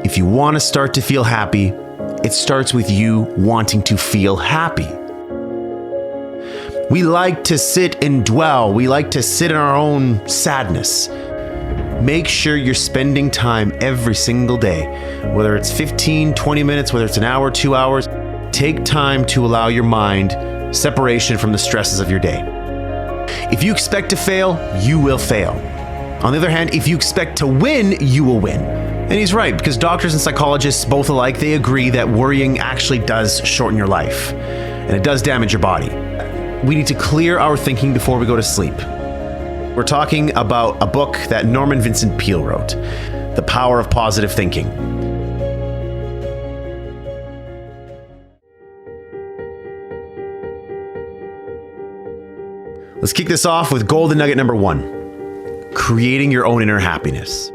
If you want to start to feel happy, it starts with you wanting to feel happy. We like to sit and dwell. We like to sit in our own sadness. Make sure you're spending time every single day, whether it's 15, 20 minutes, whether it's an hour, 2 hours. Take time to allow your mind separation from the stresses of your day. If you expect to fail, you will fail. On the other hand, if you expect to win, you will win. And he's right, because doctors and psychologists, both alike, they agree that worrying actually does shorten your life, and it does damage your body. We need to clear our thinking before we go to sleep. We're talking about a book that Norman Vincent Peale wrote, The Power of Positive Thinking. Let's kick this off with golden nugget number 1, creating your own inner happiness.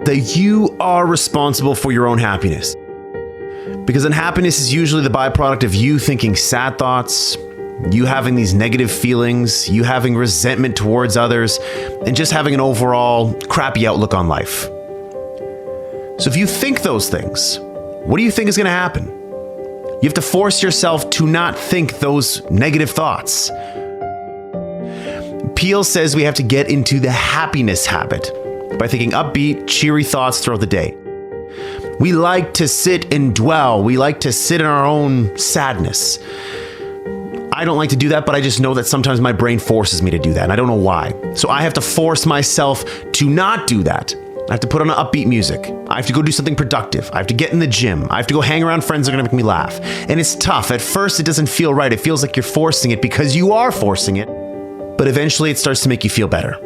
That you are responsible for your own happiness. Because unhappiness is usually the byproduct of you thinking sad thoughts, you having these negative feelings, you having resentment towards others, and just having an overall crappy outlook on life. So if you think those things, what do you think is going to happen? You have to force yourself to not think those negative thoughts. Peale says we have to get into the happiness habit by thinking upbeat, cheery thoughts throughout the day. We like to sit and dwell. We like to sit in our own sadness. I don't like to do that, but I just know that sometimes my brain forces me to do that, and I don't know why. So I have to force myself to not do that. I have to put on upbeat music. I have to go do something productive. I have to get in the gym. I have to go hang around friends that are going to make me laugh. And it's tough. At first, it doesn't feel right. It feels like you're forcing it because you are forcing it. But eventually, it starts to make you feel better.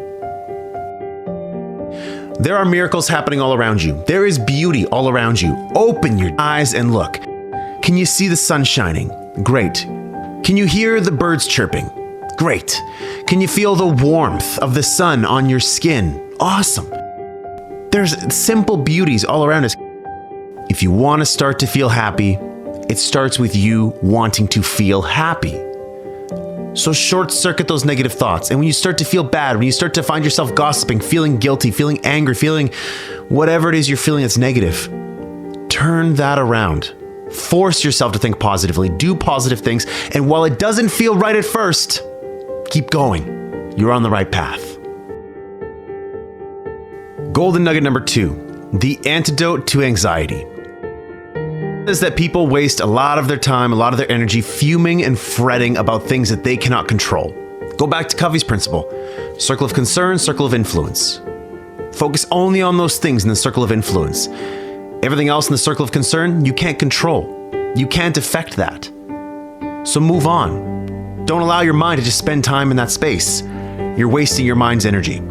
There are miracles happening all around you. There is beauty all around you. Open your eyes and look. Can you see the sun shining? Great. Can you hear the birds chirping? Great. Can you feel the warmth of the sun on your skin? Awesome. There's simple beauties all around us. If you want to start to feel happy, it starts with you wanting to feel happy. So short circuit those negative thoughts. And when you start to feel bad, when you start to find yourself gossiping, feeling guilty, feeling angry, feeling whatever it is you're feeling that's negative, turn that around. Force yourself to think positively, do positive things. And while it doesn't feel right at first, keep going. You're on the right path. Golden nugget number 2, the antidote to anxiety. Is that people waste a lot of their time, a lot of their energy fuming and fretting about things that they cannot control. Go back to Covey's principle. Circle of concern, circle of influence. Focus only on those things in the circle of influence. Everything else in the circle of concern, you can't control. You can't affect that. So move on. Don't allow your mind to just spend time in that space. You're wasting your mind's energy.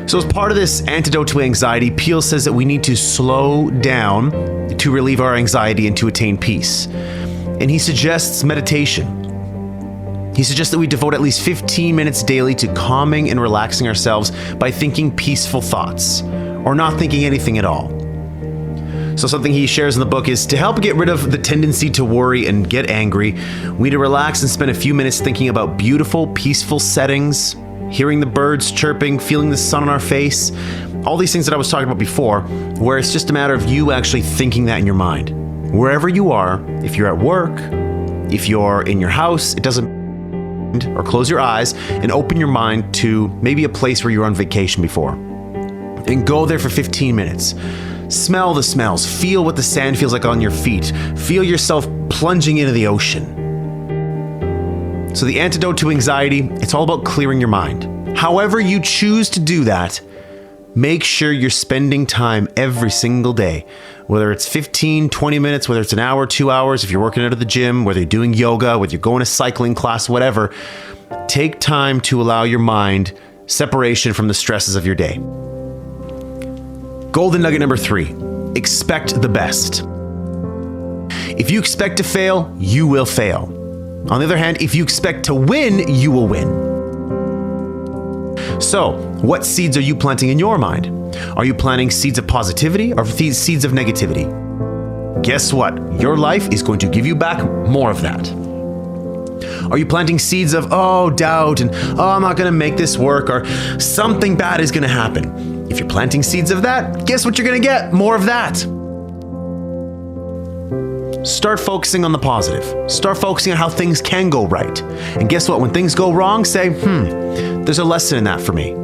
So as part of this antidote to anxiety, Peale says that we need to slow down to relieve our anxiety and to attain peace. And he suggests meditation. He suggests that we devote at least 15 minutes daily to calming and relaxing ourselves by thinking peaceful thoughts, or not thinking anything at all. So something he shares in the book is to help get rid of the tendency to worry and get angry, we need to relax and spend a few minutes thinking about beautiful, peaceful settings, hearing the birds chirping, feeling the sun on our face, all these things that I was talking about before, where it's just a matter of you actually thinking that in your mind. Wherever you are, if you're at work, if you're in your house, it doesn't matter, or close your eyes and open your mind to maybe a place where you were on vacation before. And go there for 15 minutes. Smell the smells, feel what the sand feels like on your feet, feel yourself plunging into the ocean. So the antidote to anxiety, it's all about clearing your mind. However you choose to do that, make sure you're spending time every single day, whether it's 15, 20 minutes, whether it's an hour, 2 hours, if you're working out at the gym, whether you're doing yoga, whether you're going to cycling class, whatever, take time to allow your mind separation from the stresses of your day. Golden nugget number 3, expect the best. If you expect to fail, you will fail. On the other hand, if you expect to win, you will win. So, what seeds are you planting in your mind? Are you planting seeds of positivity or seeds of negativity? Guess what? Your life is going to give you back more of that. Are you planting seeds of, doubt and, I'm not going to make this work, or something bad is going to happen? If you're planting seeds of that, guess what you're going to get? More of that. Start focusing on the positive. Start focusing on how things can go right. And guess what? When things go wrong, say, there's a lesson in that for me.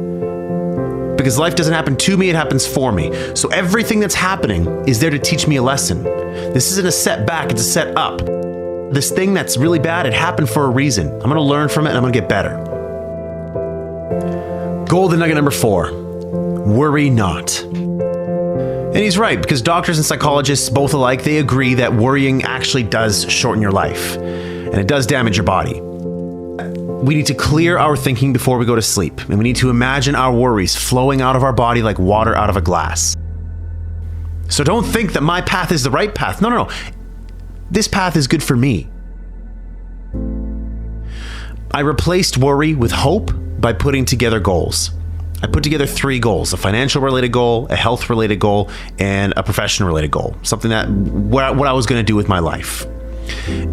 Because life doesn't happen to me, it happens for me. So everything that's happening is there to teach me a lesson. This isn't a setback, it's a set up. This thing that's really bad, it happened for a reason. I'm going to learn from it and I'm going to get better. Golden nugget number 4, worry not. And he's right, because doctors and psychologists, both alike, they agree that worrying actually does shorten your life, and it does damage your body. We need to clear our thinking before we go to sleep, and we need to imagine our worries flowing out of our body like water out of a glass. So don't think that my path is the right path. No. This path is good for me. I replaced worry with hope by putting together goals. I put together 3 goals: a financial related goal, a health related goal, and a profession related goal. Something that what I was going to do with my life.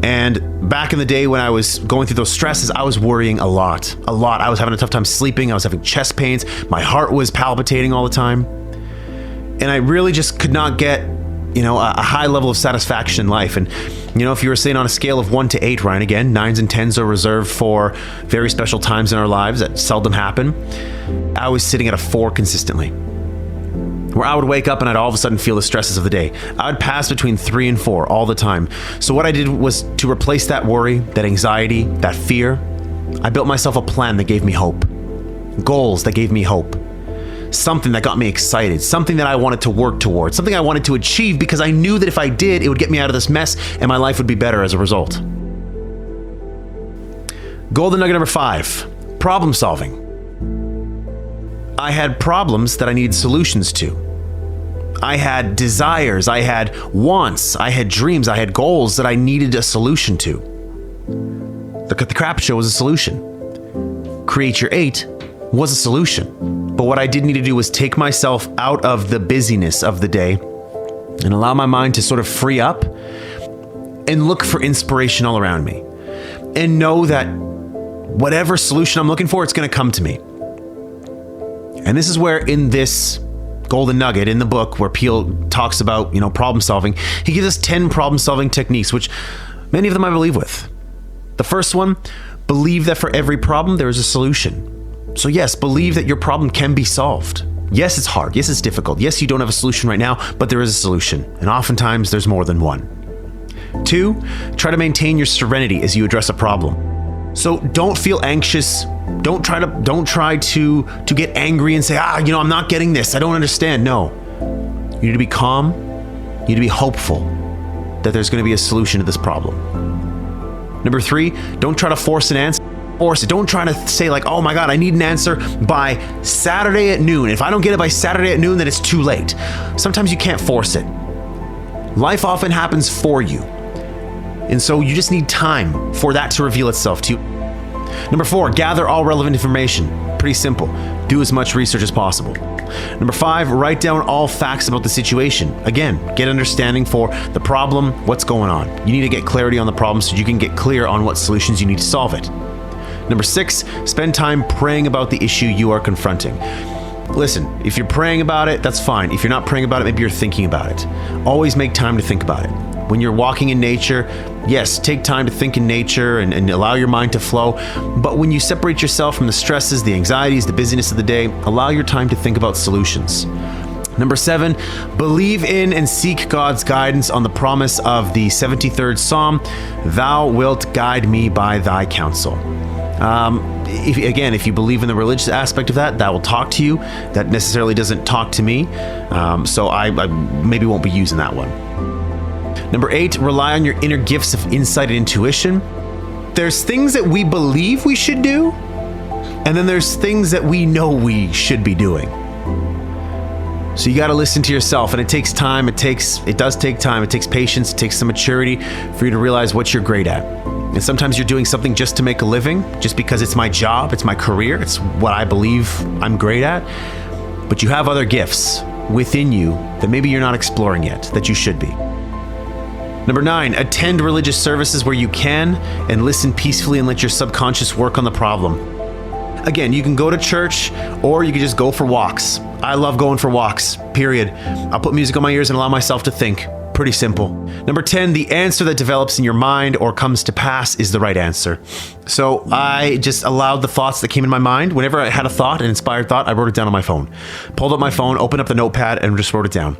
And back in the day when I was going through those stresses, I was worrying a lot. I was having a tough time sleeping. I was having chest pains. My heart was palpitating all the time. And I really just could not get, a high level of satisfaction in life. And, if you were saying on a scale of 1 to 8, Ryan, again, 9s and 10s are reserved for very special times in our lives that seldom happen. I was sitting at a 4 consistently, where I would wake up and I'd all of a sudden feel the stresses of the day. I would pass between 3 and 4 all the time. So what I did was to replace that worry, that anxiety, that fear. I built myself a plan that gave me hope, goals that gave me hope. Something that got me excited, something that I wanted to work towards, something I wanted to achieve because I knew that if I did, it would get me out of this mess and my life would be better as a result. Golden nugget number 5, problem solving. I had problems that I needed solutions to. I had desires, I had wants, I had dreams, I had goals that I needed a solution to. The Crap Show was a solution. Create Your 8 was a solution. But what I did need to do was take myself out of the busyness of the day and allow my mind to sort of free up and look for inspiration all around me. And know that whatever solution I'm looking for, it's going to come to me. And this is where in this golden nugget in the book where Peel talks about, problem solving, he gives us 10 problem solving techniques, which many of them I believe with. The first one, believe that for every problem, there is a solution. So yes, believe that your problem can be solved. Yes, it's hard. Yes, it's difficult. Yes, you don't have a solution right now, but there is a solution. And oftentimes there's more than one. 2, try to maintain your serenity as you address a problem. So don't feel anxious. Don't try to get angry and say, I'm not getting this. I don't understand. No, you need to be calm. You need to be hopeful that there's going to be a solution to this problem. Number 3, don't try to force an answer. Don't try to say like, oh my God, I need an answer by Saturday at noon. If I don't get it by Saturday at noon, then it's too late. Sometimes you can't force it. Life often happens for you. And so you just need time for that to reveal itself to you. Number 4, gather all relevant information. Pretty simple. Do as much research as possible. Number 5, write down all facts about the situation. Again, get understanding for the problem, what's going on. You need to get clarity on the problem so you can get clear on what solutions you need to solve it. Number 6, spend time praying about the issue you are confronting. Listen, if you're praying about it, that's fine. If you're not praying about it, maybe you're thinking about it. Always make time to think about it. When you're walking in nature, yes, take time to think in nature and allow your mind to flow. But when you separate yourself from the stresses, the anxieties, the busyness of the day, allow your time to think about solutions. Number 7, believe in and seek God's guidance on the promise of the 73rd Psalm, "Thou wilt guide me by thy counsel." If you believe in the religious aspect of that will talk to you. That necessarily doesn't talk to me. So I maybe won't be using that one. Number 8, rely on your inner gifts of insight and intuition. There's things that we believe we should do, and then there's things that we know we should be doing. So you got to listen to yourself, and it takes time. It does take time. It takes patience. It takes some maturity for you to realize what you're great at. And sometimes you're doing something just to make a living, just because it's my job, it's my career, it's what I believe I'm great at. But you have other gifts within you that maybe you're not exploring yet, that you should be. Number 9, attend religious services where you can and listen peacefully and let your subconscious work on the problem. Again, you can go to church or you can just go for walks. I love going for walks, period. I'll put music on my ears and allow myself to think. Pretty simple. Number 10, the answer that develops in your mind or comes to pass is the right answer. So I just allowed the thoughts that came in my mind. Whenever I had a thought, an inspired thought, I wrote it down on my phone. Pulled up my phone, opened up the notepad, and just wrote it down.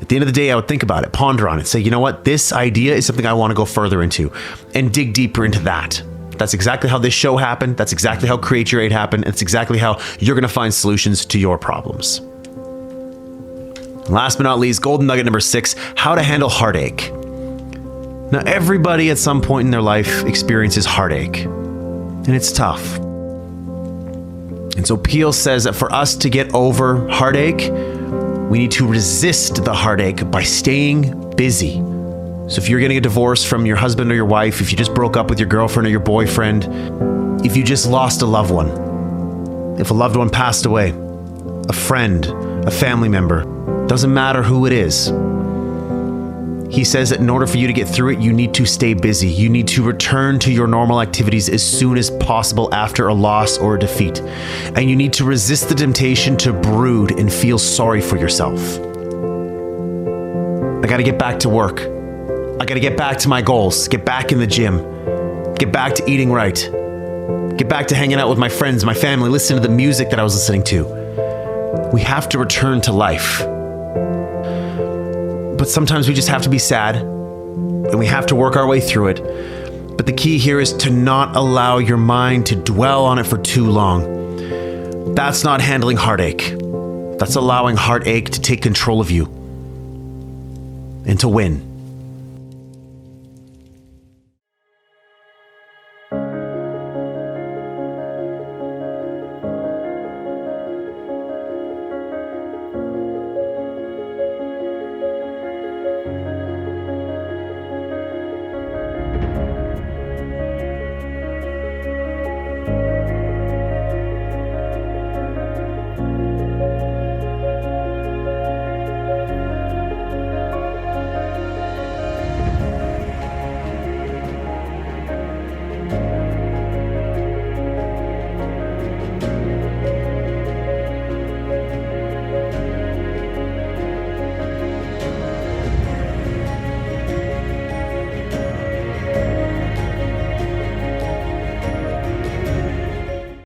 At the end of the day, I would think about it, ponder on it, say, you know what, this idea is something I want to go further into and dig deeper into that. That's exactly how this show happened. That's exactly how Create Your 8 happened. It's exactly how you're going to find solutions to your problems. Last but not least, golden nugget number 6, how to handle heartache. Now, everybody at some point in their life experiences heartache, and it's tough. And so Peel says that for us to get over heartache, we need to resist the heartache by staying busy. So if you're getting a divorce from your husband or your wife, if you just broke up with your girlfriend or your boyfriend, if you just lost a loved one, if a loved one passed away, a friend, a family member, doesn't matter who it is. He says that in order for you to get through it, you need to stay busy. You need to return to your normal activities as soon as possible after a loss or a defeat. And you need to resist the temptation to brood and feel sorry for yourself. I got to get back to work. I got to get back to my goals, get back in the gym, get back to eating right, get back to hanging out with my friends, my family, listen to the music that I was listening to. We have to return to life. But sometimes we just have to be sad and we have to work our way through it. But the key here is to not allow your mind to dwell on it for too long. That's not handling heartache. That's allowing heartache to take control of you and to win.